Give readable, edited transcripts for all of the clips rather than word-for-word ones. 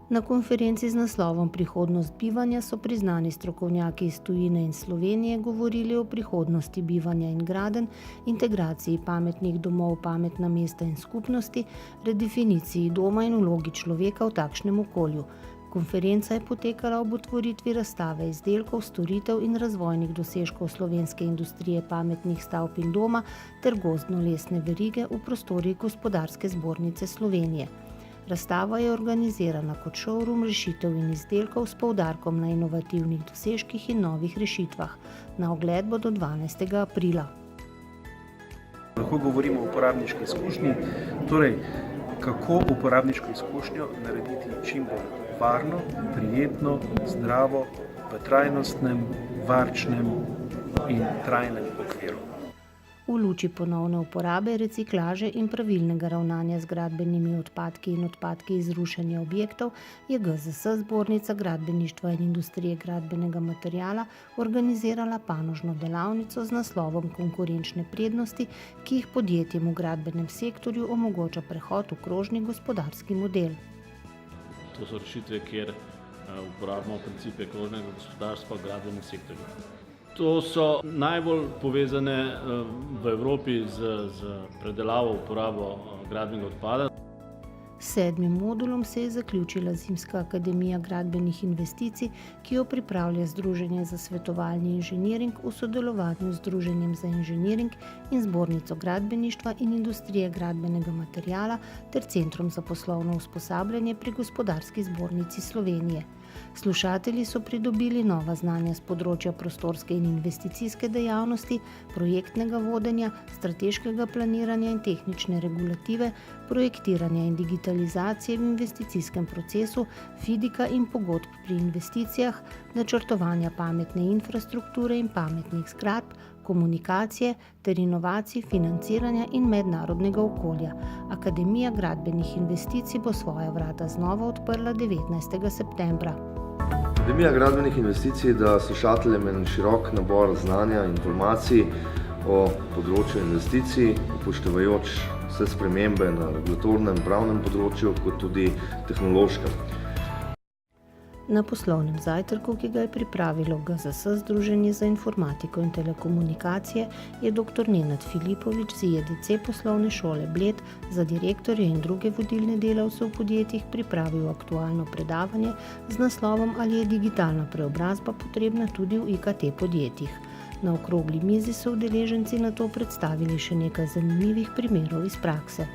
Na konferenci z naslovom Prihodnost bivanja so priznani strokovnjaki iz tujine in Slovenije govorili o prihodnosti bivanja in gradenj, integraciji pametnih domov, pametna mesta in skupnosti, redefiniciji doma in vlogi človeka v takšnem okolju. Konferenca je potekala ob otvoritvi razstave izdelkov, storitev in razvojnih dosežkov slovenske industrije pametnih stavb in doma ter gozdno-lesne verige v prostorih Gospodarske zbornice Slovenije. Razstava je organizirana kot showroom rešitev in izdelkov s poudarkom na inovativnih dosežkih in novih rešitvah. Na ogled bo do 12. aprila. Lahko govorimo o uporabniški izkušnji, torej kako uporabniško izkušnjo narediti čim bolj varno, prijetno, zdravo, v trajnostnem, varčnem in trajnem okviru. V luči ponovne uporabe, reciklaže in pravilnega ravnanja z gradbenimi odpadki in odpadki iz rušenja objektov je GZS Zbornica gradbeništva in industrije gradbenega materiala organizirala panožno delavnico z naslovom Konkurenčne prednosti, ki jih podjetjem v gradbenem sektorju omogoča prehod v krožni gospodarski model. To so rešitve, kjer uporabljamo principe krožnega gospodarstva v gradbenem sektorju. To so najbolj povezane v Evropi z predelavo, uporabo gradbenega odpada. S 7. modulom se je zaključila Zimska akademija gradbenih investicij, ki jo pripravlja Združenje za svetovalni inženiring v sodelovanju z Združenjem za inženiring in Zbornico gradbeništva in industrije gradbenega materiala ter Centrom za poslovno usposabljanje pri Gospodarski zbornici Slovenije. Slušatelji so pridobili nova znanja z področja prostorske in investicijske dejavnosti, projektnega vodenja, strateškega planiranja in tehnične regulative, projektiranja in digitalizacije v investicijskem procesu, fidika in pogodb pri investicijah, načrtovanja pametne infrastrukture in pametnih zgradb, komunikacije ter inovacij, financiranja in mednarodnega okolja. Akademija gradbenih investicij bo svoja vrata znova odprla 19. septembra. Akademija gradbenih investicij da slušateljem en širok nabor znanja in informacij o področju investicij, upoštevajoč vse spremembe na regulatornem pravnem področju, kot tudi tehnološkem. Na poslovnem zajtrku, ki ga je pripravilo GZS Združenje za informatiko in telekomunikacije, je dr. Nenad Filipovič z IEDC poslovne šole Bled za direktorje in druge vodilne delavce v podjetjih pripravil aktualno predavanje z naslovom Ali je digitalna preobrazba potrebna tudi v IKT podjetjih. Na okrogli mizi so udeleženci nato predstavili še nekaj zanimivih primerov iz prakse.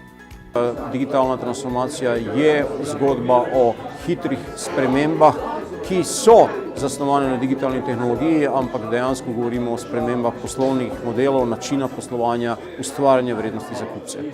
Digitalna transformacija je zgodba o hitrih spremembah, ki so zasnovane na digitalni tehnologiji, ampak dejansko govorimo o spremembah poslovnih modelov, načina poslovanja, ustvarjanja vrednosti za kupce.